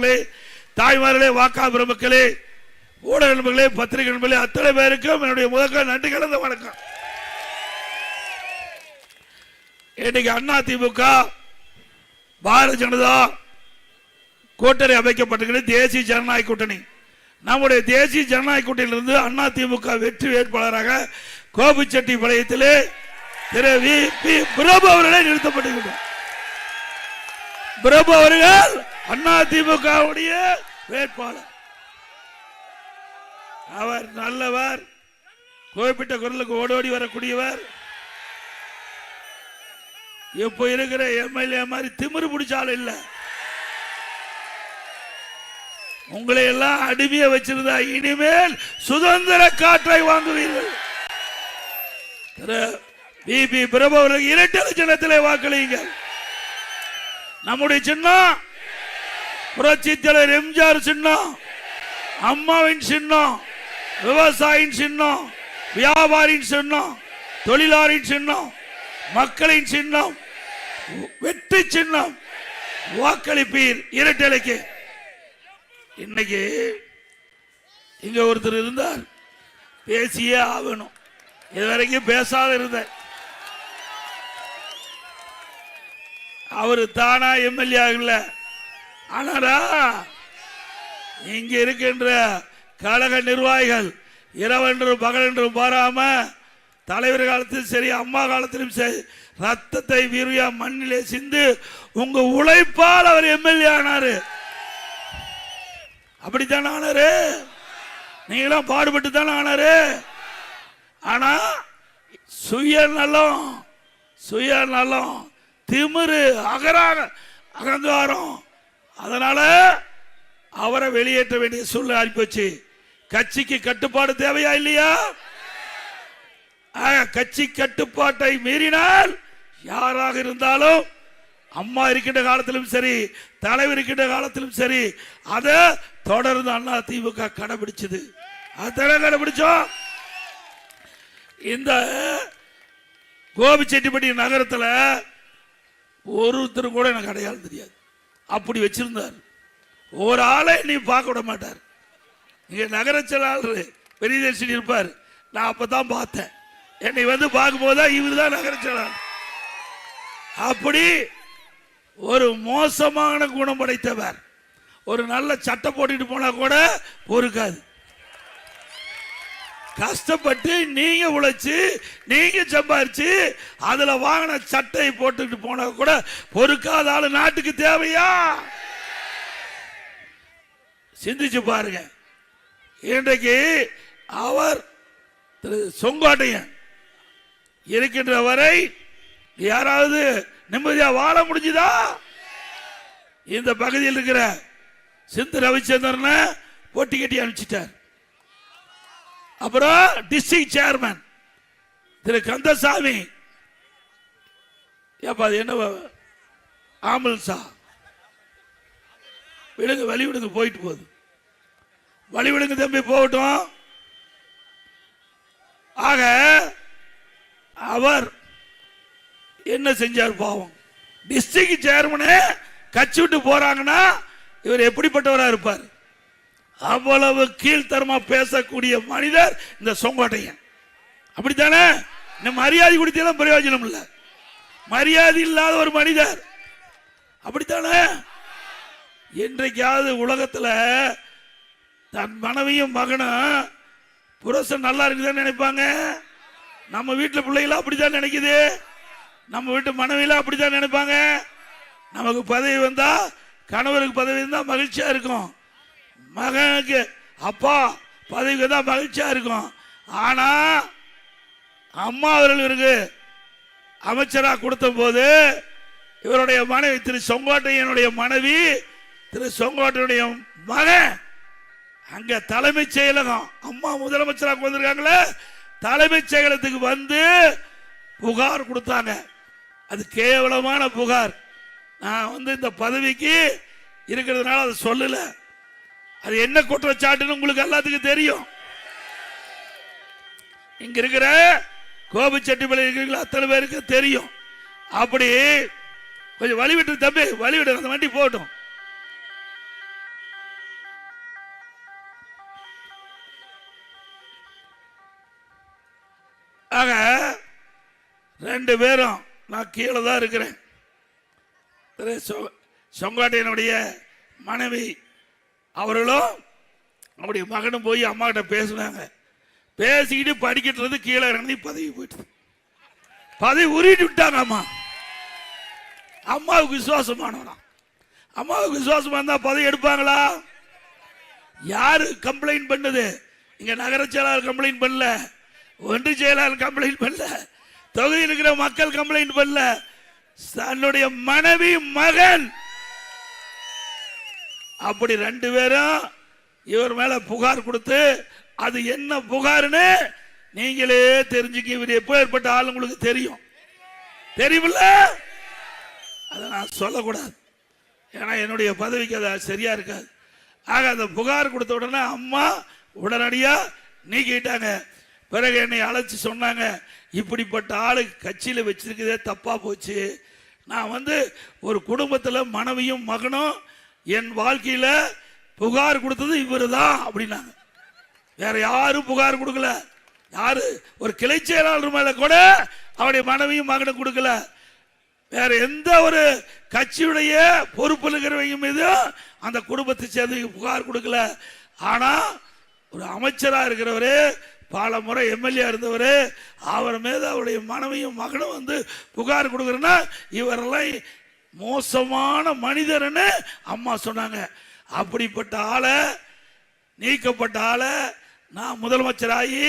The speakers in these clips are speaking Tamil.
சகோதரர்களே, தாய்மார்களே, வாக்காளர் பெருமக்களே, ஊடக நண்பர்களே, பத்திரிகை நண்பர்களே, அத்தனை பேருக்கும் என்னுடைய முதல் நன்றி கலந்த வணக்கம். இன்னைக்கு அண்ணா திமுக பாரதிய ஜனதா கூட்டணி அமைக்கப்பட்டிருக்கிறது. தேசிய ஜனநாயக கூட்டணி. நம்முடைய தேசிய ஜனநாயக கூட்டணியிலிருந்து அண்ணா திமுக வெற்றி வேட்பாளராக கோபிச்செட்டிப்பாளையத்திலே திரு வி.பி. பிரபு அவர்களே நிறுத்தப்பட்டிருக்கிறார். பிரபு அவர்கள் அண்ணா திமுக வேட்பாளர். அவர் நல்லவர், குறிப்பிட்ட குரலுக்கு ஓடோடி வரக்கூடியவர். இப்ப இருக்கிற எம்எல்ஏ மாதிரி திமிரு பிடிச்சாலும் இல்ல. உங்களை எல்லாம் அடிமைய வச்சிருந்தா இனிமேல் சுதந்திர காற்றை வாங்குவீர்கள். வி.பி. பிரபு அவர்களுக்கு இரட்டை சின்னத்திலே வாக்களியுங்கள். நம்முடைய சின்னம் புரட்சி தலைவர் எம்ஜிஆர் சின்னம், அம்மாவின் சின்னம், விவசாயியின் சின்னம், வியாபாரியின் சின்னம், தொழிலாளியின் சின்னம், மக்களின் சின்னம், வெற்றி சின்னம். வாக்களிப்பீர் இரட்டைக்கு. இன்னைக்கு இங்க ஒருத்தர் இருந்தார், பேசியே ஆகணும். இதுவரைக்கும் பேசாத இருந்த அவரு தானா எம்எல்ஏ ஆகல. ஆனாரா இங்க இருக்கின்ற கழக நிர்வாகிகள் இரவென்றும் பகலென்றும் பாராம தலைவர் காலத்திலும் சரி, அம்மா காலத்திலும் சரி, ரத்தத்தை வீரியா மண்ணிலே சிந்து உங்க உழைப்பால் அவர் எம்எல்ஏ ஆனாரு. அப்படித்தான் ஆனாரு. நீங்களும் பாடுபட்டு தானே ஆனாரு. ஆனா சுயநலம் திமிரு அகங்காரம், அதனால அவரை வெளியேற்ற வேண்டிய சூழ்நிலை ஆகிப்போச்சு. கட்சிக்கு கட்டுப்பாடு தேவையா இல்லையா? கட்சி கட்டுப்பாட்டை மீறினால் யாராக இருந்தாலும், அம்மா இருக்கின்ற காலத்திலும் சரி, தலைவர் இருக்கின்ற காலத்திலும் சரி, அதை தொடர்ந்து அண்ணா திமுக கடைபிடிச்சது. அதான் கடைபிடிச்சோம். இந்த கோபிச்செட்டிப்பட்டி நகரத்தில் ஒருத்தர் கூட எனக்கு அடையாளம் தெரியாது. அப்படி வச்சிருந்தார். ஒரு ஆளை நீ பார்க்க விட மாட்டார். இங்க நகர செயலாளர் பெரியதர்ஷினி இருப்பார். நான் அப்பதான் பார்த்தேன். என்னை வந்து பார்க்கும் போதுதான் இவர் தான் நகர செயலாளர். அப்படி ஒரு மோசமான குணம் படைத்தவர். ஒரு நல்ல சட்டை போட்டுட்டு போனா கூட பொறுக்காது. கஷ்டப்பட்டு நீங்க உழைச்சு நீங்க சம்பாரிச்சு அதுல வாங்கின சட்டை போட்டுட்டு போனா கூட பொறுக்காத ஆளு நாட்டுக்கு தேவையா? சிந்திச்சு பாருங்க. இன்றைக்கு அவர் செங்கோட்டையன் இருக்கின்ற வரை யாராவது நிம்மதியா வாழ முடிஞ்சுதா? இந்த பகுதியில் இருக்கிற சிந்து ரவிச்சந்திரன் போட்டி கட்டி அனுப்பிச்சிட்டார். அப்புறம் டிஸ்ட்ரிக்ட் சேர்மன் திரு கந்தசாமி, என்ன ஆம்புலன்ஸா விடுங்க, வழி விடுங்க, போயிட்டு போகுது, வழி விடுங்க தம்பி, போகட்டும். ஆக அவர் என்ன செஞ்சார் பாவம்? டிஸ்ட்ரிக்ட் சேர்மனே கட்சி விட்டு போறாங்கன்னா இவர் எப்படிப்பட்டவரா இருப்பார்? அவ்வளவு கீழ்த்தரமா பேசக்கூடிய மனிதர் இந்த செங்கோட்டையன். அப்படித்தானே? மரியாதை கொடுத்தாலும் பிரயோஜனம் இல்லை. மரியாதை இல்லாத ஒரு மனிதர். அப்படித்தானே? இன்றைக்காவது உலகத்துல தன் மனைவியும் மகனும் புருஷன் நல்லா இருக்குதான் நினைப்பாங்க. நம்ம வீட்டுல பிள்ளைகளா அப்படித்தான் நினைக்குது. நம்ம வீட்டு மனைவியில அப்படித்தான் நினைப்பாங்க. நமக்கு பதவி வந்தா, கணவருக்கு பதவி இருந்தா மகிழ்ச்சியா இருக்கும். மகனுக்கு அப்பா பதவிக்கு தான் மகிழ்ச்சியா இருக்கும். ஆனா அம்மா அவர்களுக்கு அமைச்சராக கொடுத்த போது இவருடைய மனைவி திரு செங்கோட்டையனுடைய மனைவி திரு செங்கோட்டையனுடைய மகன் அங்க தலைமைச் செயலகம், அம்மா முதலமைச்சராக வந்திருக்காங்களே, தலைமைச் செயலகத்துக்கு வந்து புகார் கொடுத்தாங்க. அது கேவலமான புகார். நான் வந்து இந்த பதவிக்கு இருக்கிறதுனால அதை சொல்லல. அது என்ன குற்றச்சாட்டுன்னு உங்களுக்கு எல்லாத்துக்கும் தெரியும். இங்க இருக்கிற கோபிச்செட்டிப்பாளையம் இருக்கிற அத்தனை பேருக்கு தெரியும். அப்படி கொஞ்சம் வழிவிட்டு தம்பி, வழிவிடு, அந்த வண்டி போகட்டும். ஆக 2 பேரும் நான் கீழே தான் இருக்கிறேன். செங்கோட்டையனுடைய மனைவி அவர்களும் அவருடைய மகனும் போய் அம்மா கிட்ட பேசினாங்க. பேசிக்கிட்டு படிக்கிறது கீழே இறங்கி பதவி போயிட்டு பதவி உருட்டு விட்டாங்க. அம்மாவுக்கு விசுவாசமானவனா? அம்மாவுக்கு விசுவாசமா இருந்தா பதவி எடுப்பாங்களா? யாரு கம்ப்ளைண்ட் பண்ணது? இங்க நகர செயலாளர் கம்ப்ளைண்ட் பண்ணல, ஒன்றிய செயலாளர் கம்ப்ளைண்ட் பண்ணல, தொகுதியில் இருக்கிற மக்கள் கம்ப்ளைண்ட் பண்ணல, தன்னுடைய மனைவி மகன் அப்படி 2 பேரும் இவர் மேல புகார் கொடுத்து, அது என்ன புகார்னு நீங்களே தெரிஞ்சுக்க. இவர் எப்பேற்பட்ட ஆள் உங்களுக்கு தெரியும், தெரியுமில்ல? அதை நான் சொல்லக்கூடாது, ஏன்னா என்னுடைய பதவிக்கு அது சரியா இருக்காது. ஆக அந்த புகார் கொடுத்த உடனே அம்மா உடனடியா நீக்கிட்டாங்க. பிறகு என்னை அழைச்சி சொன்னாங்க, இப்படிப்பட்ட ஆளு கட்சியில வச்சிருக்கதே தப்பா போச்சு. நான் ஒரு குடும்பத்தில் மனைவியும் மகனும் என் வாழ்க்கையில புகார் கொடுத்தது இவரு தான் அப்படின்னாங்க. வேற யாரும் புகார் கொடுக்கல. யாரு ஒரு கிளை செயலாளர் மேல கூட அவருடைய மனைவியும் மகனும் கொடுக்கல. வேற எந்த ஒரு கட்சியுடைய பொறுப்பு இருக்கிறவங்க மீது அந்த குடும்பத்தை சேர்ந்து புகார் கொடுக்கல. ஆனா ஒரு அமைச்சரா இருக்கிறவரு, பல முறை எம்எல்ஏ இருந்தவர், அவர் மீது அவருடைய மனைவியும் மகனும் புகார் கொடுக்கறனா இவரெல்லாம் மோசமான மனிதர்னு அம்மா சொன்னாங்க. அப்படிப்பட்ட ஆளை, நீக்கப்பட்ட ஆளை நான் முதலமைச்சராகி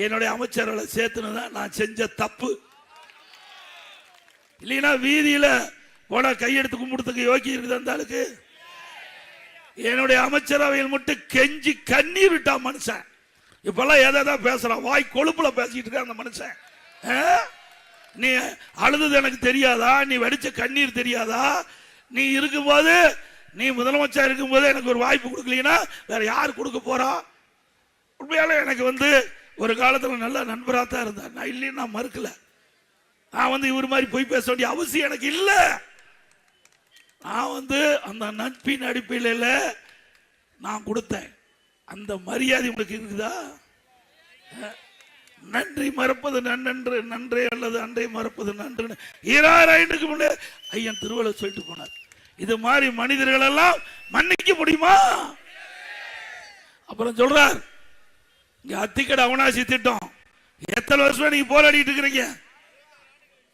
என்னுடைய அமைச்சர்களை சேர்த்துனதான் நான் செஞ்ச தப்பு. இல்லைன்னா வீதியில போன கையெடுத்து கும்பிடுறதுக்கு யோக்கி இருக்குது அந்த ஆளுக்கு. என்னுடைய அமைச்சரவையில் மட்டும் கெஞ்சி கண்ணீர் விட்டா மனுஷன். இப்பெல்லாம் ஏதாவது பேசுறான், வாய் கொழுப்புல பேசிட்டு இருக்க அந்த மனுஷன். நீ அழுது எனக்கு தெரியாதா? நீ வடிச்ச கண்ணீர் தெரியாதா? நீ இருக்கும்போது, நீ முதலமைச்சர் இருக்கும்போது எனக்கு ஒரு வாய்ப்பு கொடுக்கலனா வேற யாரு கொடுக்க போறா? உண்மையால எனக்கு ஒரு காலத்துல நல்ல நண்பரா தான் இருந்தார். நான் இல்லைன்னு நான் மறுக்கல. நான் இவர் மாதிரி போய் பேச வேண்டிய அவசியம் எனக்கு இல்ல. நான் அந்த நட்பின் அடிப்படையில் நான் கொடுத்தேன். அந்த மரியாதை உங்களுக்கு இருக்குதா? நன்றி மறப்பது நன்றன்று, நன்றே அல்லது அன்றை மறப்பது நன்று 2000 முன்னே ஐயன் திருவள்ளுவர் சொல்லிட்டு போனார். இது மாதிரி மனிதர்கள் எல்லாம் மன்னிக்க முடியுமா? அப்புறம் சொல்றார், அத்திக்கடை அவனாசி திட்டம் எத்தனை வருஷம் நீங்க போராடிட்டு இருக்கிறீங்க?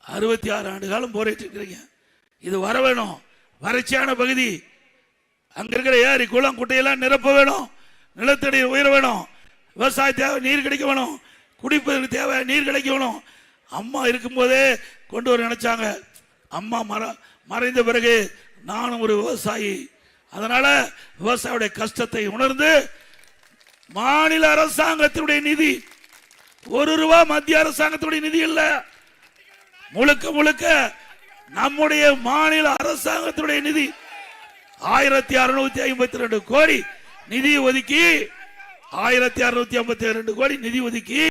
66 ஆண்டு காலம் போராடிட்டு இருக்கிறீங்க. இது வர வேணும். வறட்சியான பகுதி, அங்க இருக்கிற ஏரி குளம் குட்டையெல்லாம் நிரப்ப வேணும், நிலத்தடி உயர வேணும், விவசாய தேவை நீர் கிடைக்க வேணும், குடிப்பதற்கு தேவை நீர் கிடைக்க வேணும். அம்மா இருக்கும் போதே கொண்டு வர நினைச்சாங்க. அம்மா மறைந்த பிறகு நானும் ஒரு விவசாயி, அதனால விவசாயியுடைய கஷ்டத்தை உணர்ந்து மாநில அரசாங்கத்தினுடைய நிதி, ₹1 மத்திய அரசாங்கத்துடைய நிதி இல்ல, முழுக்க முழுக்க நம்முடைய மாநில அரசாங்கத்துடைய நிதி 1652 கோடி நிதி ஒதுக்கி, 1652 கோடி நிதி ஒதுக்கி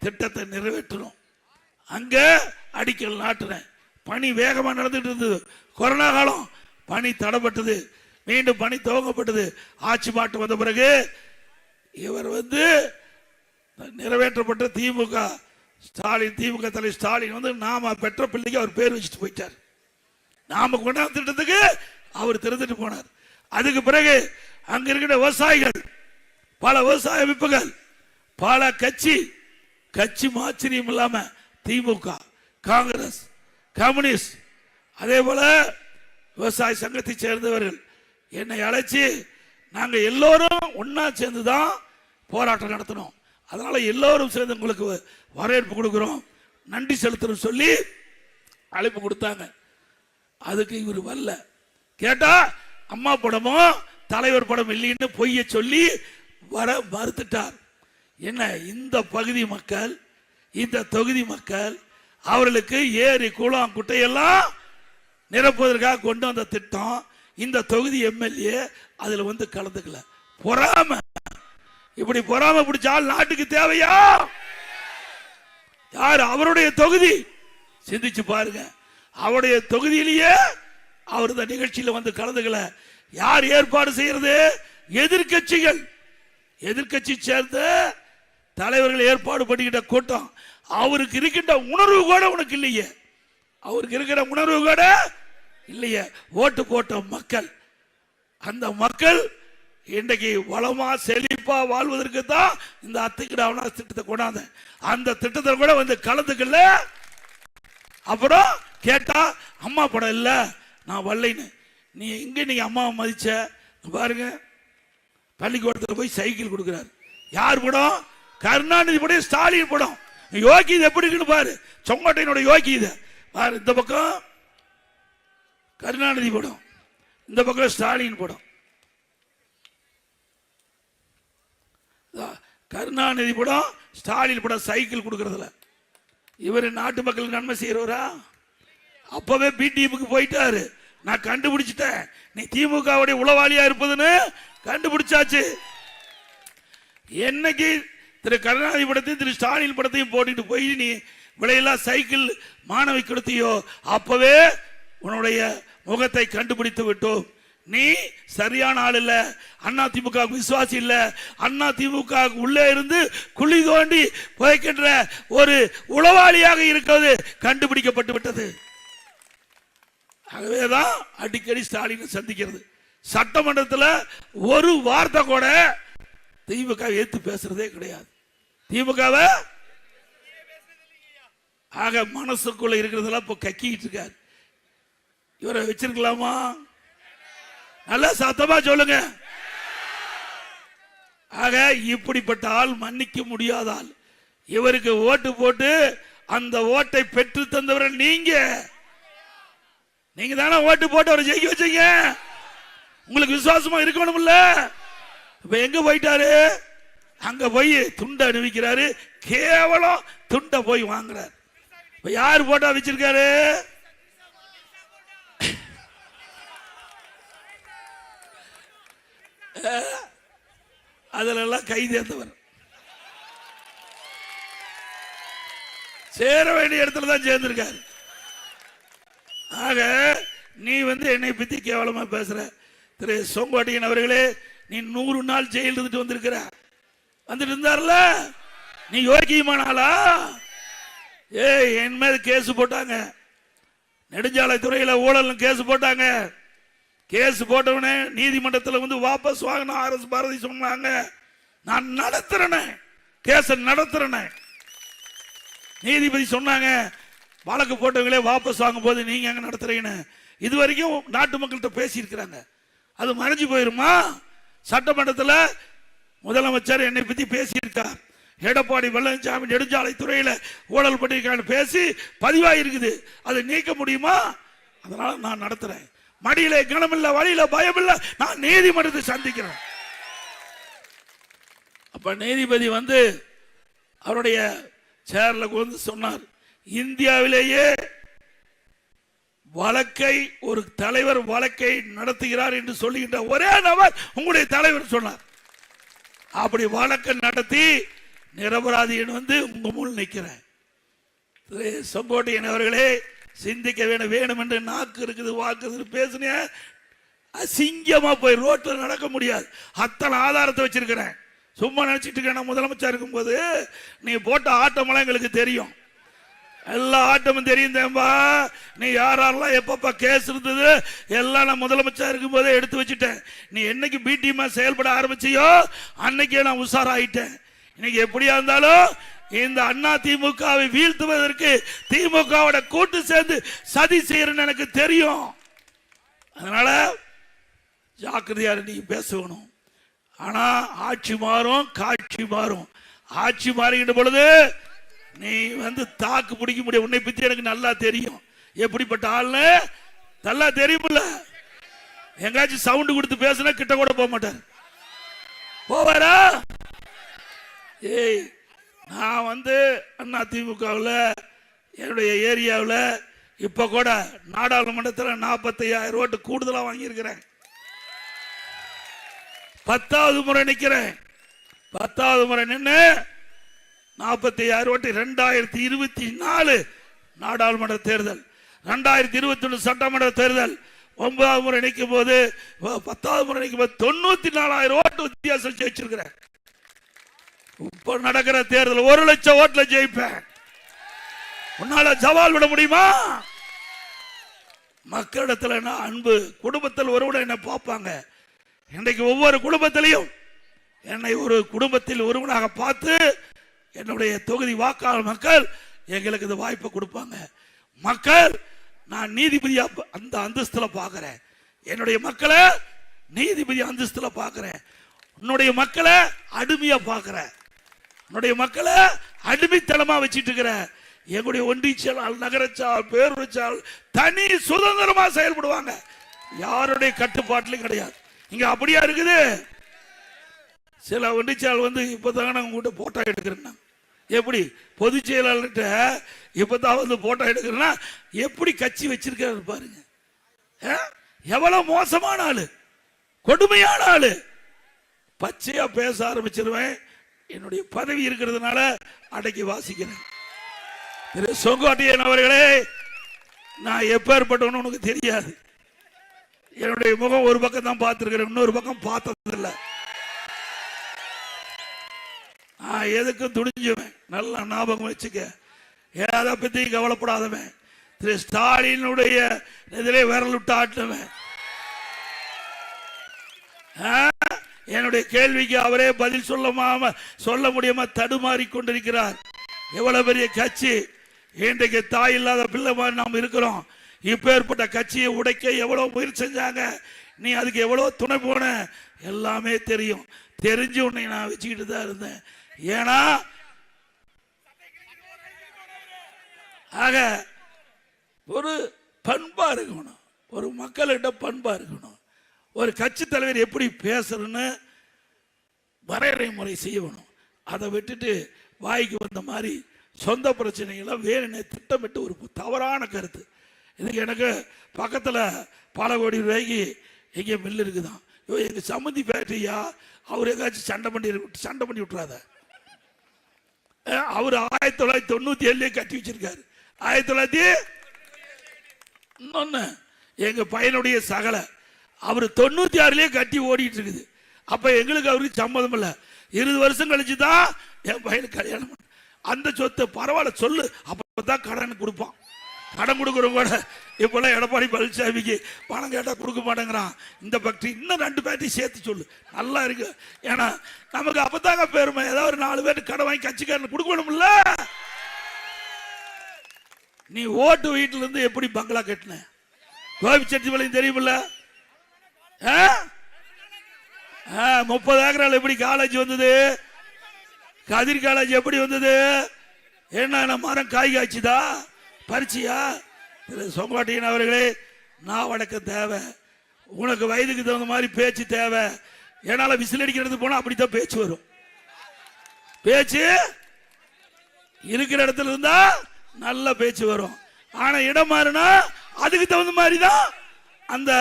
திட்டத்தை நிறைவேற்றணும். அங்க அடிக்கல் நாட்டுறேன். பணி வேகமா நடந்துட்டு இருந்தது. கொரோனா காலம் பணி தடைப்பட்டது, மீண்டும் பணி துவங்கப்பட்டது. ஆட்சி மாற்றம் வந்த பிறகு இவர் நிறைவேற்றப்பட்ட திமுக ஸ்டாலின், திமுக தலைவர் ஸ்டாலின் நாம பெற்ற பிள்ளைக்கு அவர் பேர் வச்சுட்டு போயிட்டார். நாம கொண்டாந்து திட்டத்துக்கு அவர் திறந்துட்டு போனார். அதுக்கு பிறகு அங்க இருக்கிற விவசாயிகள், பல விவசாய அமைப்புகள், பல கட்சி மாச்சரியம் இல்லாம திமுக, காங்கிரஸ், கம்யூனிஸ்ட், அதே போல விவசாய சங்கத்தை சேர்ந்தவர்கள் என்னை அழைச்சி நாங்க எல்லோரும் ஒன்னா சேர்ந்துதான் போராட்டம் நடத்தணும். அதனால எல்லோரும் சேர்ந்து உங்களுக்கு வரவேற்பு கொடுக்கிறோம், நன்றி செலுத்தணும் சொல்லி அழைப்பு கொடுத்தாங்க. அதுக்கு இவர் வரல. கேட்டா அம்மா படமும் தலைவர் படம் இல்லைன்னு பொய்ய சொல்லி வர மறுத்துட்டார். என்ன, இந்த பகுதி மக்கள், இந்த தொகுதி மக்கள், அவர்களுக்கு ஏரி குளம் குட்டையெல்லாம் நிரப்புவதற்காக கொண்டு வந்த திட்டம், இந்த தொகுதி எம்எல்ஏ அதுல கலந்துக்கல. பொறாம, இப்படி பொறாம பிடிச்சால் நாட்டுக்கு தேவையா? யார் அவருடைய தொகுதி? சிந்திச்சு பாருங்க. அவருடைய தொகுதியிலேயே அவர் இந்த நிகழ்ச்சியில் கலந்துக்கல. யார் ஏற்பாடு செய்யறது? எதிர்கட்சிகள், எதிர்கட்சி சேர்ந்த தலைவர்கள் ஏற்பாடு பண்ணிக்கிட்ட கூட்டம். அவருக்கு இருக்கின்ற உணர்வு கூட உனக்கு இல்லையே. அவருக்கு இருக்கிற உணர்வு கூட இல்லையே. ஓட்டு போட்ட மக்கள், அந்த மக்கள் இன்றைக்கு வளமா செழிப்பா வாழ்வதற்கு தான் இந்த அத்திக்கிட திட்டத்தை கொண்டாந்த. அந்த திட்டத்தை கூட வந்து கலந்துக்கல. அப்புறம் கேட்டா அம்மா படம் இல்ல நான் வரலைன்னு. நீ எங்க நீங்க அம்மாவை மதிச்ச பாருங்க. பள்ளிக்கூடத்தில் போய் சைக்கிள் கொடுக்கிறார். யார் படம்? கருணாநிதி படம், ஸ்டாலின் படம். யோகி இது எப்படி இருக்குன்னு பாரு. செங்கோட்டையனோட யோகி இது பாரு. இந்த பக்கம் கருணாநிதி படம், இந்த பக்கம் ஸ்டாலின் படம். கருணாநிதி படம், ஸ்டாலின் படம் சைக்கிள் கொடுக்கறதுல. இவர் நாட்டு மக்களுக்கு நன்மை செய்யறவரா? அப்பவே பிடிஎம்க்கு போயிட்டாரு. நான் கண்டுபிடிச்சிட்டேன், நீ திமுகவுடைய உளவாளியா இருப்பதுன்னு கண்டுபிடிச்சாச்சு. என்னைக்கு திரு கருணாநிதி படத்தையும் திரு ஸ்டாலின் படத்தையும் போட்டுட்டு போய் நீ விலையில்லா சைக்கிள் மாணவி கொடுத்தியோ, அப்பவே உன்னுடைய முகத்தை கண்டுபிடித்து விட்டோம். நீ சரியான ஆள் இல்ல, அண்ணா திமுக விசுவாசி இல்ல, அண்ணா திமுக உள்ளே இருந்து குழி தோண்டி புதைக்கின்ற ஒரு உளவாளியாக இருக்கிறது கண்டுபிடிக்கப்பட்டு விட்டது. ஆகவேதான் அடிக்கடி ஸ்டாலினை சந்திக்கிறது. சட்டமன்றத்தில் ஒரு வார்த்தை கூட திமுக ஏத்து பேசுறதே கிடையாது. திமுகவை ஆக மனசுக்குள்ள இருக்கிறதெல்லாம் இப்ப கக்கிட்டு இருக்காரு. இவரை வச்சிருக்கலாமா? நல்லா சத்தமா சொல்லுங்க. ஆக இப்படிப்பட்ட ஆள் மன்னிக்க முடியாத ஆள். இவருக்கு ஓட்டு போட்டு அந்த ஓட்டை பெற்று தந்தவர் நீங்க தானே ஓட்டு போட்டு அவரை ஜெயிக்க வச்சீங்க. உங்களுக்கு விசுவாசமா இருக்கணும்ல. இப்ப எங்க போயிட்டாரு? அங்க போய் துண்டை அணிவிக்கிறாரு. கேவலம் துண்டை போய் வாங்குறாரு. இப்ப யாரு போட்டா வச்சிருக்காரு? அதுல எல்லாம் கைதேர்ந்தவர். சேர வேண்டிய இடத்துல தான் சேர்ந்திருக்காரு. ஆக நீ என்னை பத்தி கேவலமா பேசுற. திரு செங்கோட்டையன் அவர்களே, நீ 100 நாள் ஜெயில் இருந்துட்டு வந்திருக்கிற. வந்துட்டு இருந்தார்ல, நீ யோகியமானாலா? என் மேல கேஸ் போட்டாங்க. நெடுஞ்சாலைத்துறையில ஊழல் கேஸ் போட்டாங்க. கேஸ் போட்டவனே நீதிமன்றத்தில் வாபஸ் வாங்கின ஆர்.எஸ். பாரதி சொன்னாங்க, நான் நடத்துறேன், கேஸ் நடத்துறேன். நீதிபதி சொன்னாங்க, வழக்கு போட்டவங்களே வாபஸ் வாங்கும் போது நீங்க எங்க நடத்துறீங்கன்னு. இது வரைக்கும் நாட்டு மக்கள்கிட்ட பேசி இருக்கிறாங்க. அது மறைஞ்சு போயிருமா? சட்டமன்றத்தில் முதலமைச்சர் என்னை பத்தி பேசியிருக்கார். எடப்பாடி பழனிசாமி நெடுஞ்சாலை துறையில ஊழல் பண்ணியிருக்கான்னு பேசி பதிவாயிருக்குது. அதை நீக்க முடியுமா? அதனால நான் நடத்துறேன். மடியில கனமில்ல, வழியில பயம் இல்ல, நான் நீதிமன்றத்தை சந்திக்கிறேன். அப்ப நீதிபதி அவருடைய சேர்ல சொன்னார், இந்தியாவிலேயே வழக்கை ஒரு தலைவர் வழக்கை நடத்துகிறார் என்று சொல்லுகின்ற ஒரே நபர் உங்களுடைய தலைவர் சொன்னார். அப்படி வழக்கை நடத்தி நிரபராதியின் உங்க முன் நிற்கிறேன். செங்கோட்டையன் அவர்களே, சிந்திக்க வேணும் என்று நாக்கு இருக்குது, வாக்கு பேசுன அசிங்கமா போய் ரோட்டில் நடக்க முடியாது. அத்தனை ஆதாரத்தை வச்சிருக்கிறேன். சும்மா நினைச்சிட்டு இருக்கேன். முதலமைச்சர் இருக்கும்போது நீ போட்ட ஆட்டமெல்லாம் எங்களுக்கு தெரியும். எல்லா ஆட்டமும் தெரியும் தேம்பா. நீ யாரெல்லாம் எப்பப்ப கேஸ் இருந்தது எல்லாம் நான் முதலமைச்சர் இருக்கும் போதே எடுத்து வச்சுட்டேன். நீ என்னைக்கு பிடிஎம் செயல்பட ஆரம்பிச்சியோ அன்னைக்கே நான் உஷாராயிட்டேன். இன்னைக்கு எப்படியா இருந்தாலும் இந்த அண்ணா திமுகவை வீழ்த்துவதற்கு திமுகவோட கூட்டு சேர்ந்து சதி செய்யறன்னு எனக்கு தெரியும். அதனால ஜாக்கிரதையா நீங்க பேசணும். ஆனா ஆட்சி மாறும், காட்சி மாறும். ஆட்சி மாறுகின்ற பொழுது நீ தாக்கு பிடிக்க முடியும். உன்னை பத்தி எனக்கு நல்லா தெரியும். எப்படிப்பட்ட ஆள்னு நல்லா தெரியுமில்ல. எங்காச்சும் சவுண்ட் கொடுத்து பேசினா கிட்ட கூட போக மாட்டார். போவாரா? ஏய், நான் அண்ணா திமுகவில் என்னுடைய ஏரியாவில் இப்ப கூட நாடாளுமன்றத்தில் 45,000 ஓட்டு கூடுதலா வாங்கியிருக்கிறேன். 10வது முறை நிக்கிறேன். 10வது முறை நின்று 45,000 ஓட்டு. 2024 நாடாளுமன்ற தேர்தல், 2021 சட்டமன்ற தேர்தல் 9வது முறை நிற்கும் போது 10வது முறை நிற்கும் போது 94,000 ஓட்டு வித்தியாசம் ஜெயிச்சிருக்கிறேன். இப்ப நடக்கிற தேர்தல் 1 லட்சம் ஓட்டுல ஜெயிப்பேன். உன்னால சவால் விட முடியுமா? மக்களிடத்துல அன்பு, குடும்பத்தில் ஒருவனை என்ன பார்ப்பாங்க. இன்றைக்கு ஒவ்வொரு குடும்பத்திலையும் என்னை ஒரு குடும்பத்தில் ஒருவனாக பார்த்து என்னுடைய தொகுதி வாக்காளர் மக்கள் எங்களுக்கு இந்த வாய்ப்பை கொடுப்பாங்க. மக்கள் நான் நீதிபதியா அந்த அந்தஸ்துல பார்க்கிறேன். என்னுடைய மக்களை நீதிபதி அந்தஸ்துல பார்க்கிறேன். உன்னுடைய மக்களை அடிமையா பார்க்கிறேன். உன்னுடைய மக்களை அடிமைத்தனமா வச்சிட்டு இருக்கிற எங்களுடைய ஒன்றியச்சால், நகரச்சால், பேரூராட்சியால் தனி சுதந்திரமா செயல்படுவாங்க. யாருடைய கட்டுப்பாட்டிலும் கிடையாது. இங்க அப்படியா இருக்குது? சில ஒன்றியச்சால் இப்பதான் உங்ககிட்ட போட்டோ எடுக்கிறேன். எப்படி பொதுச் செயலாளர்கிட்ட இப்பதான் போட்டோ எடுக்கிறேன்னா எப்படி கட்சி வச்சிருக்காரு பாருங்க. எவ்வளவு மோசமான ஆளு, கொடுமையான ஆளு. பச்சையா பேச ஆரம்பிச்சிருவேன். என்னுடைய பதவி இருக்கிறதுனால அடக்கி வாசிக்கிறேன். திரு செங்கோட்டையன் அவர்களே, நான் எப்பேற்பட்டவன்னு உனக்கு தெரியாது. என்னுடைய முகம் ஒரு பக்கம் தான் பார்த்திருக்கிறேன், இன்னொரு பக்கம் பார்த்ததில்லை. எதுக்கும் துணிஞ்சுவேன். நல்லா ஞாபகம் வச்சுக்க. எதை பத்தி கவலைப்படாதவன். திரு ஸ்டாலினுடைய இதிலே விரல் விட்டு ஆட்டுவேன். என்னுடைய கேள்விக்கு அவரே பதில் சொல்ல முடியாம தடுமாறி கொண்டிருக்கிறார். எவ்வளவு பெரிய கட்சி, இன்றைக்கு தாய் இல்லாத பிள்ளை மாதிரி நாம் இருக்கிறோம். இப்ப ஏற்பட்ட கட்சியை உடைக்க எவ்வளவு முயற்சி செஞ்சாங்க. நீ அதுக்கு எவ்வளவு துணை போன எல்லாமே தெரியும். தெரிஞ்சு உன்னை நான் வச்சுக்கிட்டு தான் இருந்தேன். ஏன்னா ஆக ஒரு பண்பா இருக்கணும், ஒரு மக்களிட பண்பா இருக்கணும். ஒரு கட்சி தலைவர் எப்படி பேசணும்னு வரையறை முறை செய்யணும். அதை விட்டுட்டு வாய்க்கு வந்த மாதிரி சொந்த பிரச்சனைகளை வேணும்னே திட்டமிட்டு ஒரு தவறான கருத்து. இதுக்கு எனக்கு பக்கத்தில் பல கோடி ரூபாய்க்கு எங்கே மில் இருக்குதான். எங்க சம்மந்தி ஃபேக்டரியா, அவர் எங்காச்சும் சண்டை பண்ணி விட்டுறாத. அவர் 1997 கட்டி வச்சிருக்காரு. 1900 எங்க பையனுடைய சகல அவர் 96 கட்டி ஓடிட்டு இருக்குது. அப்ப எங்களுக்கு அவருக்கு சம்மதம் இல்லை. 20 வருஷம் கழிச்சு தான் என் பையனுக்கு கல்யாணம். அந்த சொத்து பரவாயில்ல சொல்லு, அப்பதான் கடன் கொடுப்பான். கடன் கொடுக்குறவங்க கூட இப்பெல்லாம் எடப்பாடி பழனிசாமிக்கு பணம் கேட்டா கொடுக்க மாட்டேங்கிறான். இந்த ஃபேக்டரி இன்னும் 2 ஃபேக்டரி சேர்த்து சொல்லு, நல்லா இருக்கு. ஏன்னா நமக்கு அப்பதாங்க பெருமை. ஏதாவது 4 பேருக்கு கடன் வாங்கி கட்சிக்காரன் கொடுக்கணும்ல. நீ ஓட்டு வீட்டுல இருந்து எப்படி பங்களா கட்டின கோபிச்செட்டிப்பாளையம் தெரியுமில்ல? 30 ஏக்கரால் எப்படி காலேஜ் வந்தது? கதிர் காலேஜ் எப்படி வந்தது? என்ன மரம் காய் காய்ச்சுதா, பறிச்சியா? செங்கோட்டையன் அவர்களே, நான் வடக்கம் தேவை. உனக்கு வயதுக்கு தகுந்த மாதிரி பேச்சு தேவை. என்னால விசில் அடிக்கிறது போனா அப்படித்தான் பேச்சு வரும். பேச்சு இருக்கிற இடத்துல இருந்தா நல்ல பேச்சு வரும். ஆனா இடம் மாறினா அதுக்கு தகுந்த மாதிரி தான் அந்த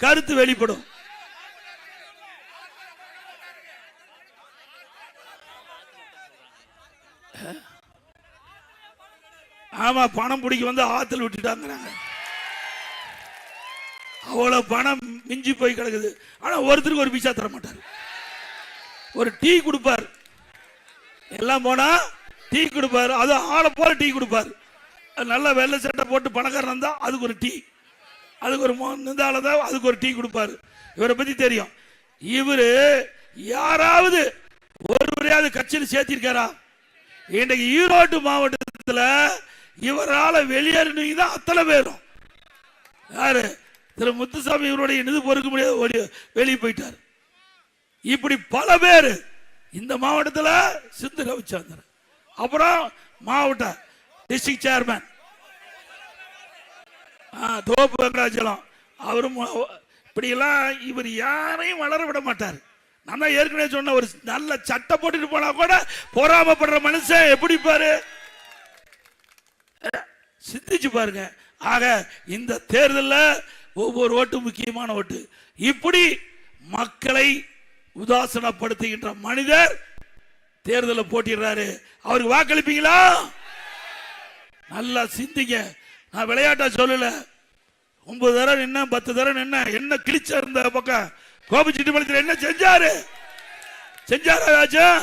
கருத்து வெளிப்படும். ஆமா, பணம் பிடிக்க வந்து ஆத்துல விட்டுட்டாங்க. அவ்வளவு பணம் மிஞ்சி போய் கிடக்குது. ஆனா ஒருத்தருக்கு ஒரு பைசா தர மாட்டார். ஒரு டீ கொடுப்பார், எல்லாம் போனா டீ கொடுப்பாரு. அது ஆளை போல டீ கொடுப்பாரு. நல்ல வெள்ளை சட்டை போட்டு பணக்காரன் இருந்தா அதுக்கு ஒரு டீ, அதுக்கு ஒரு நிந்தாலதான் அதுக்கு ஒரு டீ கொடுப்பாரு. இவரை பத்தி தெரியும். இவரு யாராவது ஒருவரையாவது கட்சியில் சேர்த்திருக்காரா? இன்றைக்கு ஈரோடு மாவட்டத்தில் இவரால் வெளியேறினீங்க தான் அத்தனை பேரும். யாரு? திரு முத்துசாமி இவருடைய நிதி பொறுக்க முடியாது, வெளியே போயிட்டார். இப்படி பல பேர் இந்த மாவட்டத்தில். சிந்து ரவிச்சந்திரன், அப்புறம் மாவட்ட டிஸ்ட்ரிக்ட் சேர்மன் தோப்பு வெங்கடாச்சலம், அவரும் இப்படியெல்லாம். இவர் யாரையும் வளர விட மாட்டார். நான் தான் ஏற்கனவே சொன்ன, ஒரு நல்ல சட்டை போட்டுட்டு போனா கூட பொறாமப்படுற மனுஷன் எப்படி பாரு, சிந்திச்சு பாருங்க. ஆக இந்த தேர்தலில் ஒவ்வொரு ஓட்டு முக்கியமான ஓட்டு. இப்படி மக்களை உதாசனப்படுத்துகின்ற மனிதர் தேர்தலில் போட்டிடுறாரு. அவருக்கு வாக்களிப்பீங்களா? நல்லா சிந்திங்க. நான் விளையாட்டா சொல்லல. 9 தடவை நின்ன, 10 தடவை நின்ன, என்ன கிழிச்ச இருந்த பக்கம் கோபிச்செட்டிப்பாளையத்தில் என்ன செஞ்சாராச்சும்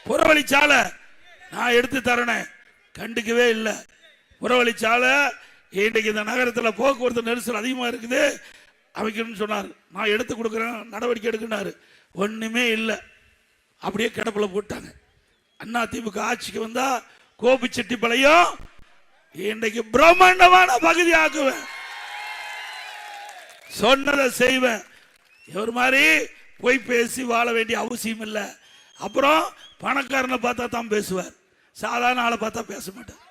புறவழிச்சாலை நான் எடுத்து தரேன், கண்டுக்கவே இல்லை. புறவழிச்சாலை இன்றைக்கு இந்த நகரத்தில் போக்குவரத்து நெரிசல் அதிகமாக இருக்குது, அமைக்கணும்னு சொன்னார். நான் எடுத்து கொடுக்குறேன், நடவடிக்கை எடுக்கினாரு. ஒன்றுமே இல்லை, அப்படியே கிடப்பில் போட்டாங்க. அண்ணா திமுக ஆட்சிக்கு வந்தா கோபிச்செட்டிப்பாளையம் இன்றைக்கு பிரம்மாண்டமான பகுதி ஆக்குவேன், சொன்னதை செய்வேன். இவர் மாதிரி போய் பேசி வாழ வேண்டிய அவசியம் இல்லை. அப்புறம் பணக்காரனை பார்த்தா தான் பேசுவார், சாதாரண ஆளை பார்த்தா பேச மாட்டார்.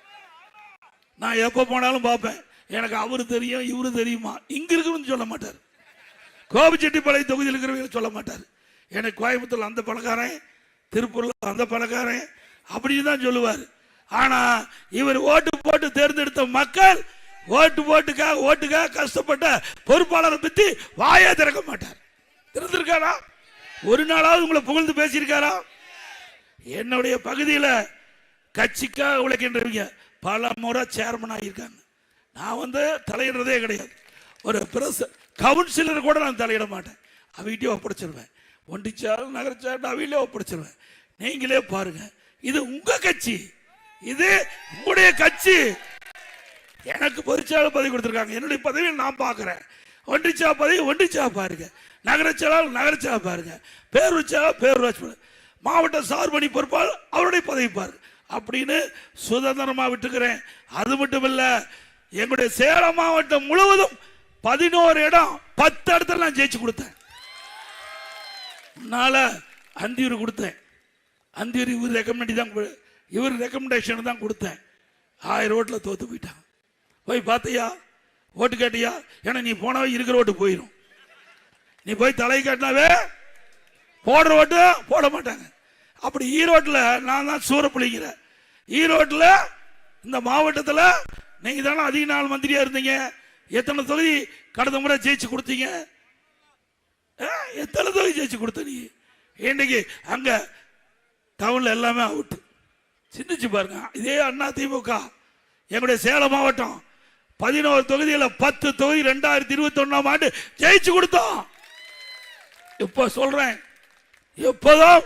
நான் எப்போ போனாலும் பார்ப்பேன், எனக்கு அவரு தெரியும் இவரு தெரியுமா, இங்க இருக்குன்னு சொல்ல மாட்டார். கோபிச்செட்டிப்பாளையம் தொகுதியில் இருக்கிறவங்க சொல்ல மாட்டார். எனக்கு கோயம்புத்தூர்ல அந்த பணக்காரன், திருப்பூர்ல அந்த பணக்காரன் அப்படின்னு தான் சொல்லுவார். ஆனா இவர் ஓட்டு போட்டு தேர்ந்தெடுத்த மக்கள் ஓட்டுக்காக கஷ்டப்பட்ட பொறுப்பாளரை பத்தி வாயே திறக்க மாட்டார். திறந்திருக்காரா? ஒரு நாளாவது உங்களை புகழ்ந்து பேசியிருக்காரா? என்னுடைய பகுதியில் கட்சிக்காக உழைக்கின்றவங்க பல முறை சேர்மன் ஆகியிருக்காங்க. நான் தலையிடுறதே கிடையாது. ஒரு கவுன்சிலர் கூட நான் தலையிட மாட்டேன், அவகிட்டே ஒப்படைச்சிருவேன். ஒண்டிச்சாலும் நகரச்சாலும் அவையிலே ஒப்படைச்சிருவேன். நீங்களே பாருங்க, இது உங்க கட்சி, இது உங்களுடைய கட்சி. எனக்கு பொதுச்சாளர் பதவி கொடுத்திருக்காங்க, என்னுடைய பதவியை நான் பார்க்கிறேன். ஒன்றிச்சா பதவி ஒன்றிச்சா பாருங்க, நகரச்சாளர் நகரச்சா பாருங்க, பேரூராட்சி பேரூராட்சி, மாவட்ட சார்பணி பொறுப்பால் அவருடைய பதவி பாரு அப்படின்னு சுதந்திரமா விட்டுக்கிறேன். அது மட்டும் இல்ல, எங்களுடைய சேலம் மாவட்டம் முழுவதும் 11 இடம் 10 இடத்துல நான் ஜெயிச்சு கொடுத்தேன். அந்தியூர் கொடுத்தேன். அந்தியூர் இவர் ரெக்கமெண்டேஷன் தான் கொடுத்தேன். 1000 ஓட்டில் தோத்து போயிட்டான். போய் பார்த்தியா, ஓட்டு கேட்டியா? ஏன்னா நீ போனவே இருக்கிற ஓட்டு போயிடும். நீ போய் தலை காட்டினாவே போடுற ஓட்டு போட மாட்டாங்க. அப்படி ஈரோட்டில் நான் தான் சூறப்புளிங்கிற. ஈரோட்டில் இந்த மாவட்டத்தில் நீங்க தானே அதிக நாள் மந்திரியா இருந்தீங்க. எத்தனை தொகுதி கடந்த முறை ஜெயிச்சு கொடுத்தீங்க? எத்தனை தொகுதி ஜெயிச்சு கொடுத்த நீ? இன்னைக்கு அங்க டவுன்ல எல்லாமே அவுட். சிந்திச்சு பாருங்க. இதே அண்ணா திமுக எங்களுடைய சேலம் மாவட்டம் 11 தொகுதியில் 10 தொகுதி 2021ஆம் ஆண்டு ஜெயிச்சு கொடுத்தோம். இப்ப சொல்றேன், எப்போதும்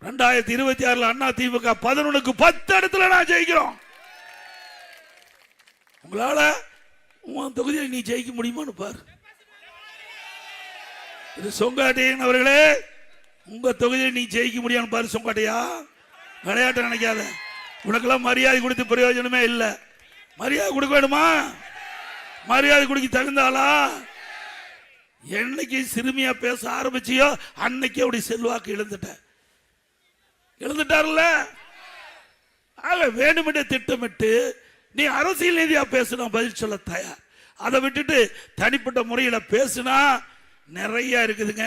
2026 அண்ணா திமுக 11க்கு 10 இடத்துல நான் ஜெயிக்கிறோம். உங்களால உன் தொகுதியில் நீ ஜெயிக்க முடியுமான்னு பாரு. இது சொங்காட்டையன் அவர்களே, உங்க தொகுதியில் நீ ஜெயிக்க முடியான்னு பாரு. சொங்காட்டையா, விளையாட்டு நினைக்காத. உனக்கெல்லாம் மரியாதை கொடுத்து பிரயோஜனமே இல்லை. மரியாதை கொடுக்க வேணுமா? மரியாதை கொடுக்க தகுந்தாளா? என்னைக்கு சிறுமியா பேச ஆரம்பிச்சியோ அன்னைக்கு அப்படி செல்வாக்கு இழந்துட்டார்ல. ஆக வேணுமென்றே திட்டமிட்டு நீ அரசியல் ரீதியா பேசினா பதில் சொல்ல தயார். அதை விட்டுட்டு தனிப்பட்ட முறையில பேசினா நிறைய இருக்குதுங்க.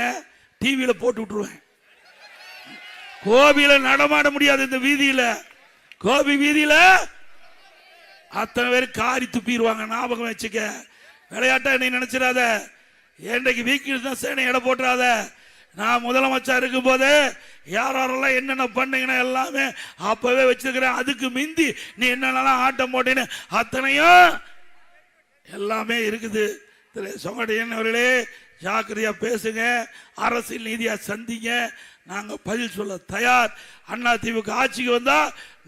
டிவியில போட்டு விட்டுருவேன். கோபியில நடமாட முடியாது. இந்த வீதியில, கோபி வீதியில அத்தனை பேர் காரி துப்பிடுவாங்க. ஞாபகம் வச்சுக்க. விளையாட்டா நீ நினைச்சிடாத. என்றைக்கு வீக்கில் தான் சேனை எடை போட்டுறாத. நான் முதலமைச்சர் இருக்கும் போது யாரெல்லாம் என்னென்ன பண்ணீங்கன்னா எல்லாமே அப்பவே வச்சிருக்கிறேன். அதுக்கு மிந்தி நீ என்னென்னலாம் ஆட்டம் போட்டேன்னு அத்தனையும் எல்லாமே இருக்குது. சொங்கடையன் அவர்களே, ஜாக்கிரதையா பேசுங்க, அரசியல் நீதியா சந்திங்க. நாங்க பதில் சொல்ல தயார். அண்ணா திமுக ஆட்சிக்கு வந்தா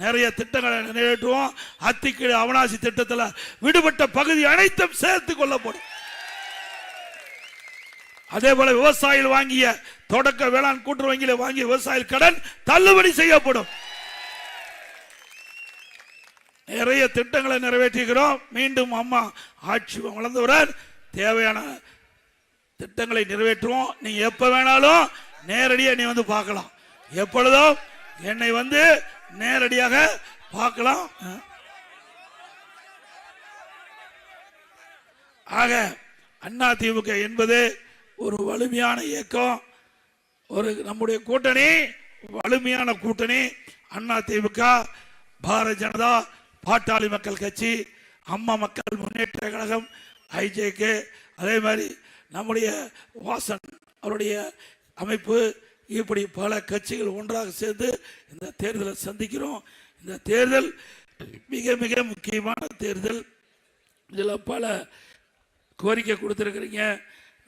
நிறைய திட்டங்களை நிறைவேற்றுவோம். அத்திக்கீழ் அவனாசி திட்டத்தில் விடுபட்ட பகுதி அனைத்தும் சேர்த்து கொள்ளப்படும். அதே போல விவசாயிகள் வாங்கிய தொடக்க வேளாண் கூட்டுறவு வங்கியில வாங்கிய விவசாய கடன் தள்ளுபடி செய்யப்படும். நிறைய திட்டங்களை நிறைவேற்றுகிறோம். மீண்டும் அம்மா ஆட்சி வளர்ந்தவுடன் தேவையான திட்டங்களை நிறைவேற்றுவோம். நீங்க எப்ப வேணாலும் நேரடியாக நீ வந்து பார்க்கலாம். எப்பொழுதும் என்னை நேரடியாக பார்க்கலாம். ஆக அண்ணா திமுக என்பது ஒரு வலிமையான இயக்கம். ஒரு நம்முடைய கூட்டணி வலிமையான கூட்டணி. அண்ணா திமுக, பாரதிய ஜனதா, பாட்டாளி மக்கள் கட்சி, அம்மா மக்கள் முன்னேற்ற கழகம், ஐஜேகே, அதே மாதிரி நம்முடைய வாசன் அவருடைய அமைப்பு, இப்படி பல கட்சிகள் ஒன்றாக சேர்ந்து இந்த தேர்தலை சந்திக்கிறோம். இந்த தேர்தல் மிக மிக முக்கியமான தேர்தல். இதில் பல கோரிக்கை கொடுத்துருக்கிறீங்க.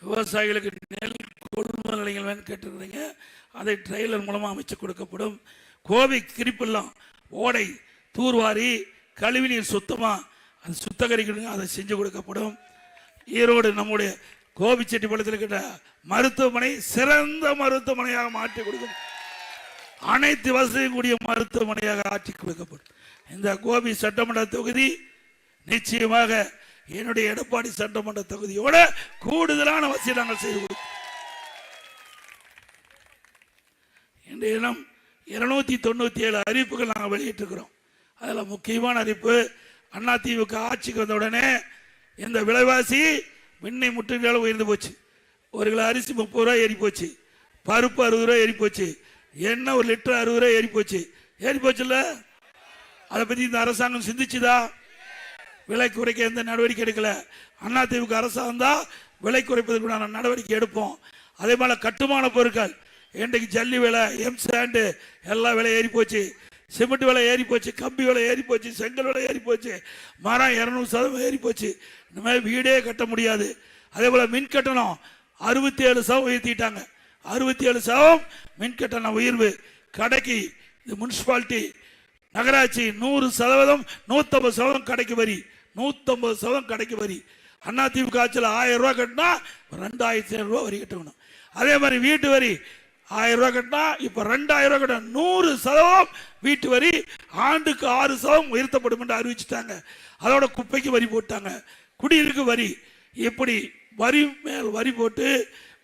விவசாயிகளுக்கு நெல் கொள்முதல் நிலையங்கள் கேட்டிருக்கிறீங்க. அதை ட்ரெய்லர் மூலமாக அமைச்சு கொடுக்கப்படும். கோவை கிரிப்பெல்லாம் ஓடை தூர்வாரி கழிவுநீர் சுத்தமா அது சுத்தகரிக்கணும், அதை செஞ்சு கொடுக்கப்படும். ஈரோடு நம்முடைய கோபிச்செட்டிப்பாளையத்தில் இருக்கிற மருத்துவமனை சிறந்த மருத்துவமனையாக மாற்றி கொடுக்கும், அனைத்து வசதியும் கூடிய மருத்துவமனையாக ஆற்றி கொடுக்கப்படும். இந்த கோபி சட்டமன்ற தொகுதி நிச்சயமாக என்னுடைய எடப்பாடி சட்டமன்ற தொகுதியோட கூடுதலான வசதி நாங்கள் செய்து கொடுக்கிறோம். இன்றைய தினம் 297 அறிவிப்புகள் நாங்கள் வெளியிட்டிருக்கிறோம். அதில் முக்கியமான அறிவிப்பு, அதிமுக ஆட்சிக்கு வந்த உடனே இந்த விலைவாசி மின்னை முற்றுகையால் உயர்ந்து போச்சு. ஒரு கிலோ அரிசி 30 ரூபாய் ஏறி போச்சு, பருப்பு 60 ரூபாய் ஏறி போச்சு, எண்ணெய் 1 லிட்டர் 60 ரூபாய் ஏறி போச்சு. ஏறி போச்சுல்ல? அதை பற்றி இந்த அரசாங்கம் சிந்திச்சுதா? விலை குறைக்க எந்த நடவடிக்கை எடுக்கல. அதிமுக அரசாங்கம் தான் விலை குறைப்பதற்குண்டான நடவடிக்கை எடுப்போம். அதே போல கட்டுமான பொருட்கள் இன்றைக்கு ஜல்லி விலை, எம்சாண்டு எல்லா விலை ஏறி போச்சு, சிமெண்ட் விலை ஏறி போச்சு, கம்பி விலை ஏறி போச்சு, செங்கல் விலை ஏறி போச்சு, மரம் 200% ஏறி போச்சு. இந்த மாதிரி வீடே கட்ட முடியாது. அதே போல மின் கட்டணம் 67% உயர்த்திட்டாங்க. 67% மின் கட்டண உயர்வு. கடைக்கு இது முனிசிபாலிட்டி நகராட்சி 100%, 150% கடைக்கு வரி, 150% கடைக்கு வரி. அதிமுக ஆட்சியில் 1000 ரூபாய் கட்டினா 2500 ரூபாய் வரி கட்டணும். அதே மாதிரி வீட்டு வரி 1000 ரூபாய் கட்டினா இப்ப 2000 ரூபாய் கட்டணும். 100% வீட்டு வரி ஆண்டுக்கு 6% உயர்த்தப்படும் என்று அறிவிச்சுட்டாங்க. அதோட குப்பைக்கு வரி போட்டாங்க, குடியிருக்கு வரி. இப்படி வரி மேல் வரி போட்டு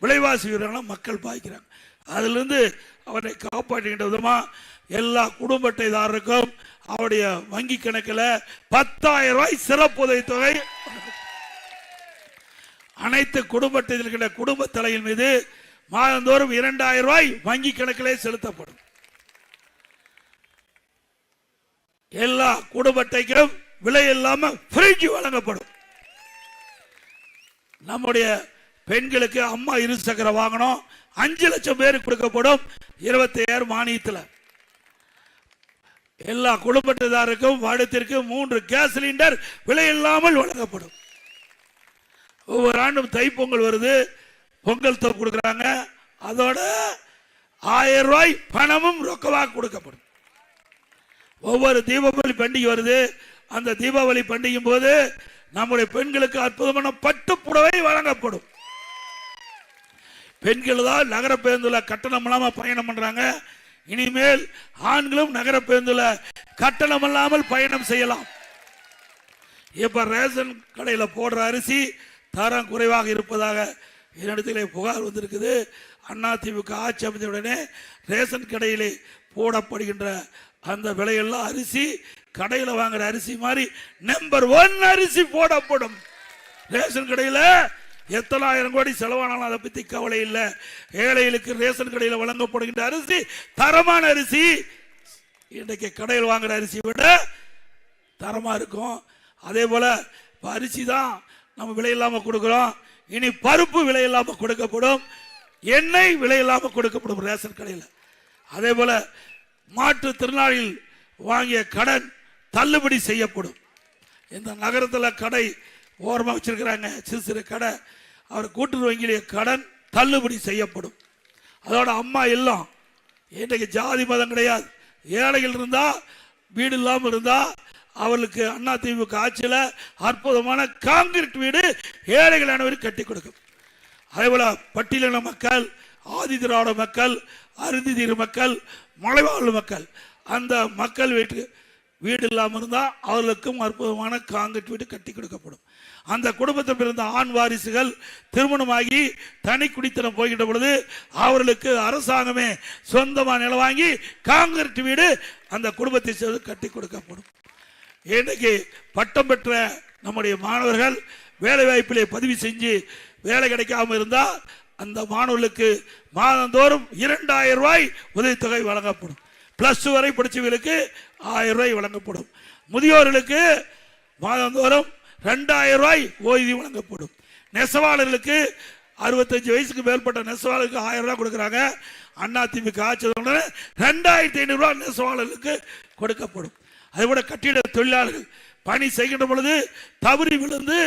விலைவாசி உயர்வுகளை மக்கள் பாய்க்கிறாங்க. அதிலிருந்து அவரை காப்பாற்றுகின்ற விதமா எல்லா குடும்ப அட்டைதாரருக்கும் அவருடைய வங்கி கணக்கில் 10,000 ரூபாய் சிறப்பு உதவித்தொகை அனைத்து குடும்ப அட்டையில் இருக்கின்ற குடும்ப தலையின் மீது மாதந்தோறும் 2,000 ரூபாய் வங்கி கணக்கிலே செலுத்தப்படும். எல்லா குடும்ப அட்டைக்கும் விலை இல்லாம ஃப்ரிட்ஜ் வழங்கப்படும். நம்முடைய பெண்களுக்கு அம்மா இருசக்கர வாகனம் 5 லட்சம் பேருக்கு கொடுக்கப்படும் 27,000 மானியத்தில். எல்லா குடும்பத்தாருக்கும் வருடத்திற்கு 3 கேஸ் சிலிண்டர் விலை இல்லாமல் வழங்கப்படும். ஒவ்வொரு ஆண்டும் தைப்பொங்கல் வருது, பொங்கல் தொகை கொடுக்குறாங்க, அதோட 1000 ரூபாய் பணமும் ரொக்கமாக கொடுக்கப்படும். ஒவ்வொரு தீபாவளி பண்டிகை வருது, அந்த தீபாவளி பண்டிகை போது நம்முடைய பெண்களுக்கு அற்புதமான பட்டு புடவை வழங்கப்படும். பெண்கள் தான் நகர பேருந்துல கட்டணம் இல்லாம பயணம் பண்றாங்க. இனிமேல் ஆண்களும் நகர பேருந்துல கட்டணம் இல்லாமல் பயணம் செய்யலாம். இப்ப ரேஷன் கடையில போடுற அரிசி தரம் குறைவாக இருப்பதாக என்னிடத்திலே புகார் வந்திருக்குது. அதிமுக ஆட்சி அமைந்தவுடனே ரேஷன் கடையிலே போடப்படுகின்ற அந்த விலையெல்லாம் அரிசி கடையில் வாங்குற அரிசி மாதிரி நம்பர் 1 அரிசி போடப்படும். ரேஷன் கடையில் எத்தனை ஆயிரம் கோடி செலவானாலும் அதை பத்தி கவலை இல்லை. ஏழைகளுக்கு ரேஷன் கடையில் வழங்கப்படுகின்ற அரிசி தரமான அரிசி. இன்றைக்கு கடையில் வாங்குற அரிசி விட தரமா இருக்கும். அதே போல அரிசி தான் நம்ம விலை இல்லாம கொடுக்கிறோம். இனி பருப்பு விலை இல்லாம கொடுக்கப்படும், எண்ணெய் விலை இல்லாம கொடுக்கப்படும் ரேஷன் கடையில். அதே போல மாற்றுத்திறனாளிகள் வாங்கிய கடன் தள்ளுபடி செய்யப்படும். இந்த நகரத்தில் கடை ஓரமாக வச்சிருக்கிறாங்க, சிறு சிறு கடை, அவர் கூட்டுறவு வங்கியிலே கடன் தள்ளுபடி செய்யப்படும். அதோட அம்மா இல்லம் இன்றைக்கு ஜாதி மதம் கிடையாது. ஏழைகள் இருந்தா வீடு இல்லாமல் இருந்தா அவர்களுக்கு அதிமுக ஆட்சியில் அற்புதமான கான்கிரீட் வீடு ஏழைகள் அனைவரும் கட்டி கொடுக்கும். அதே போல பட்டியலின மக்கள், ஆதி திராவிட மக்கள், அருந்திதீர் மக்கள், மலைவாழ் மக்கள், அந்த மக்கள் வீடு இல்லாமல் இருந்தால் அவர்களுக்கும் அற்புதமான காங்கிரீட் வீடு கட்டி கொடுக்கப்படும். அந்த குடும்பத்தில் பிறந்த ஆண் வாரிசுகள் திருமணமாகி தனி குடித்தனம் போகின்ற பொழுது அவர்களுக்கு அரசாங்கமே சொந்தமாக நிலம் வாங்கி காங்கிரீட் வீடு அந்த குடும்பத்தை சேர்ந்து கட்டி கொடுக்கப்படும். இன்றைக்கு பட்டம் பெற்ற நம்முடைய மாணவர்கள் வேலை வாய்ப்பிலே பதிவு செஞ்சு வேலை கிடைக்காம இருந்தால் அந்த மாணவர்களுக்கு மாதந்தோறும் 2,000 ரூபாய் உதவித்தொகை வழங்கப்படும். +2 வரை படிச்சவர்களுக்கு 1000 ரூபாய் வழங்கப்படும். முதியோர்களுக்கு மாதந்தோறும் 2,000 ரூபாய் ஓய்வு வழங்கப்படும். நெசவாளர்களுக்கு 65 வயசுக்கு மேற்பட்ட நெசவாளருக்கு 1000 ரூபாய் கொடுக்குறாங்க. அதிமுக ஆட்சி 2,500 ரூபாய் நெசவாளர்களுக்கு கொடுக்கப்படும். அதேபோல கட்டிட தொழிலாளர்கள் பணி செய்கின்ற பொழுது தவறி விழுந்து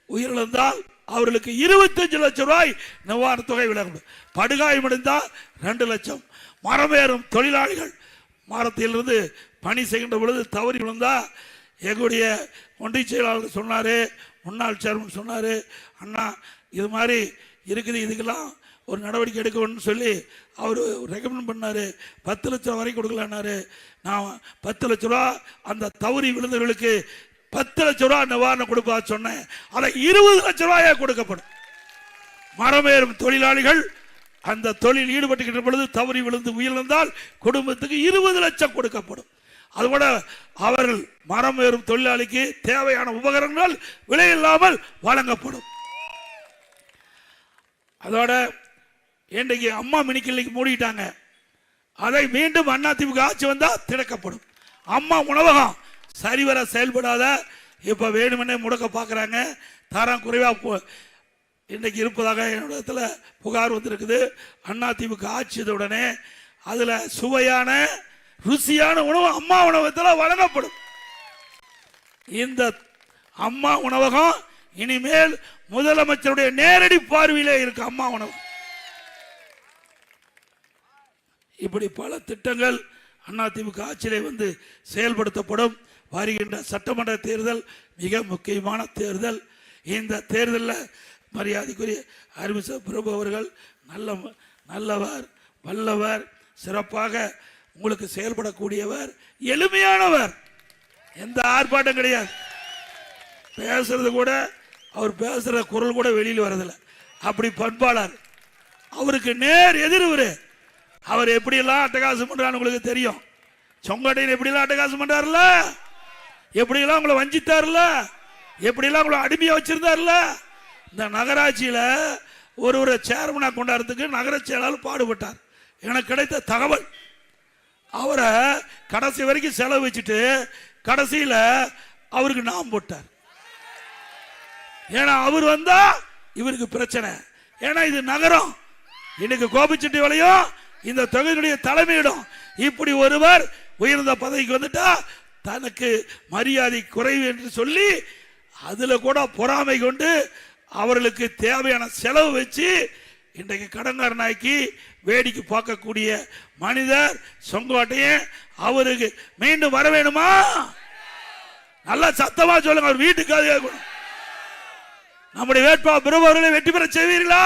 உயிரிழந்தால் அவர்களுக்கு 25 லட்சம் ரூபாய் நிவாரண தொகை வழங்கப்படும். படுகாயமடைந்தால் 2 லட்சம். மரமேறும் தொழிலாளிகள் மரத்திலிருந்து பணி செய்கின்ற பொழுது தவறி விழுந்தா எங்களுடைய ஒன்றிய செயலாளர் சொன்னார், முன்னாள் சேர்மன் சொன்னார், அண்ணா இது மாதிரி இருக்குது, இதுக்கெல்லாம் ஒரு நடவடிக்கை எடுக்கணும்னு சொல்லி அவர் ரெக்கமெண்ட் பண்ணார். 10 லட்சம் வரை கொடுக்கலான்னாரு. நான் 10 லட்ச ரூபா அந்த தவறி விழுந்தவர்களுக்கு 10 லட்ச ரூபா நிவாரணம் கொடுப்பா சொன்னேன். அதை 20 லட்ச ரூபாயா கொடுக்கப்படும். மரமேறும் தொழிலாளிகள் அந்த தொழில் ஈடுபட்டுக்கின்ற பொழுது தவறி விழுந்து உயிரிழந்தால் குடும்பத்துக்கு 20 லட்சம் கொடுக்கப்படும். அதுபோல அவர்கள் மரம் ஏறும் தொழிலாளிக்கு தேவையான உபகரணங்கள் விலையில்லாமல் வழங்கப்படும். அதோட இன்றைக்கு அம்மா மினி கிளினிக் மூடிட்டாங்க. அதை மீண்டும் அதிமுக ஆட்சி வந்தால் திறக்கப்படும். அம்மா உணவகம் சரிவர செயல்படாத இப்ப வேணுமென்னே முடக்க பார்க்குறாங்க. தரம் குறைவா இன்றைக்கு இருப்பதாக என்னிடத்துல புகார் வந்திருக்குது. அதிமுக ஆட்சியதுடனே அதுல சுவையான ருசியான உணவு அம்மா உணவகத்தில் வழங்கப்படும். இந்த அம்மா உணவகம் இனிமேல் முதலமைச்சருடைய நேரடி பார்வையிலே இருக்கு. அம்மா உணவகம் இப்படி பல திட்டங்கள் அதிமுக ஆட்சியிலே வந்து செயல்படுத்தப்படும். வருகின்ற சட்டமன்ற தேர்தல் மிக முக்கியமான தேர்தல். இந்த தேர்தலில் மரியாதைக்குரிய அருமிச பிரபு அவர்கள் நல்லவர், வல்லவர், சிறப்பாக உங்களுக்கு செயல்படக்கூடியவர், எளிமையானவர், எந்த ஆர்ப்பாட்டம் கிடையாது. பேசுறது கூட அவர் பேசுற குரல் கூட வெளியில் வரதில்லை. அப்படி பண்பாளர். அவருக்கு நேர் எதிர்வு. அவர் எப்படியெல்லாம் அட்டகாசம் பண்றான்னு உங்களுக்கு தெரியும். செங்கோட்டையன் எப்படியெல்லாம் அட்டகாசம் பண்றாருல, எப்படியெல்லாம் உங்களை வஞ்சித்தாருல, எப்படியெல்லாம் உங்களை அடிமையா வச்சிருந்தாருல. இந்த நகராட்சியில ஒரு சேர்மனா கொண்டாடுறதுக்கு நகர செயலாளர் பாடுபட்டார். எனக்கு கிடைத்த தகவல், அவரை கடைசி வரைக்கும் செலவு வச்சுட்டு கடைசியில அவருக்கு நாம் போட்டார். ஏன்னா அவர் வந்தா இவருக்கு பிரச்சனை. ஏன்னா இது நகரம். இன்னைக்கு கோபிச்செட்டி வளையும் இந்த தொகுதியுடைய தலைமையிடம். இப்படி ஒருவர் உயர்ந்த பதவிக்கு வந்துட்டா தனக்கு மரியாதை குறைவு என்று சொல்லி அதுல கூட பொறாமை கொண்டு அவர்களுக்கு தேவையான செலவு வச்சு இன்றைக்கு கடன்காரனாக்கி வேடிக்கை பார்க்கக்கூடிய மனிதர் செங்கோட்டையன். அவருக்கு மீண்டும் வர வேணுமா? நல்லா சத்தமா சொல்லுங்க. அவர் வீட்டுக்காக நம்முடைய வேட்பாளர் பிரபு அவர்களை வெற்றி பெற செய்வீர்களா?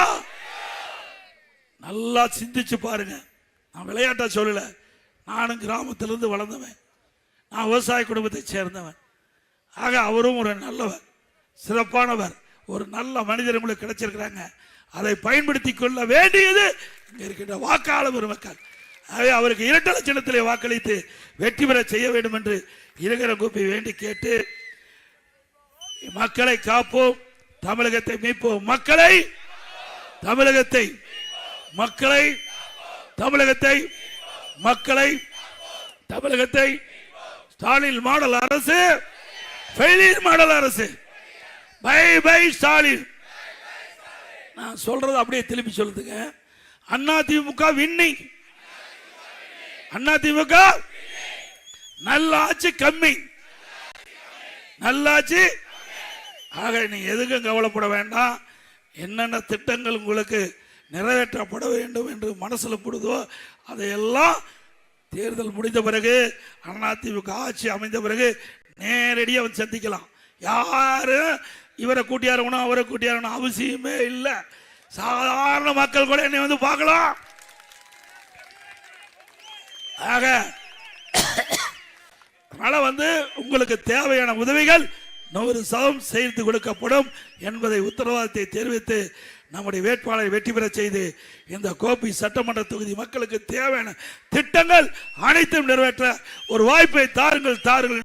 நல்லா சிந்திச்சு பாருங்க. நான் விளையாட்டா சொல்லல. நானும் கிராமத்திலிருந்து வளர்ந்தவன். நான் விவசாய குடும்பத்தை சேர்ந்தவன். ஆக அவரும் ஒரு நல்லவர், சிறப்பானவர், ஒரு நல்ல மனிதர் உங்களுக்கு கிடைச்சிருக்கிறாங்க. அதை பயன்படுத்தி கொள்ள வேண்டியது இங்க இருக்கின்ற வாக்காளர் பெருமக்கள். ஆகவே அவருக்கு இரட்டை சின்னத்திலே வாக்களித்து வெற்றி பெற செய்ய வேண்டும் என்று இருக்கிற கூப்பி வேண்டி கேட்டு, மக்களை காப்போம், தமிழகத்தை மீட்போம். மக்களை தமிழகத்தை மக்களை தமிழகத்தை மக்களை தமிழகத்தை ஸ்டாலின் மாடல் அரசு, ஃபெயிலியர் மாடல் அரசு. Bye bye Stalin. நான் சொல்றது அப்படியே திருப்பி சொல்லுதுங்க. அதிமுக வின்னிங், அதிமுக நல்லாட்சி கம்மி, நல்லாட்சி. ஆக நீ எதுக்கும் கவலைப்பட வேண்டாம். என்னென்ன திட்டங்கள் உங்களுக்கு நிறைவேற்றப்பட வேண்டும் என்று மனசுல போடுதோ அதையெல்லாம் தேர்தல் முடிந்த பிறகு அதிமுக ஆட்சி அமைந்த பிறகு நேரடியாக வந்து சந்திக்கலாம். யாரும் இவரை கூட்டியாரணும் அவரை கூட்டியாரணும் அவசியமே இல்லை. சாதாரண மக்கள் கூட என்னை வந்து பார்க்கலாம். ஆக அதனால வந்து உங்களுக்கு தேவையான உதவிகள் 100% செய்து கொடுக்கப்படும் என்பதை உத்தரவாதத்தை தெரிவித்து நம்முடைய வேட்பாளரை வெற்றி பெற செய்து இந்த கோபி சட்டமன்ற தொகுதி மக்களுக்கு தேவையான திட்டங்கள் அனைத்தும் நிறைவேற்ற ஒரு வாய்ப்பை தாருங்கள்.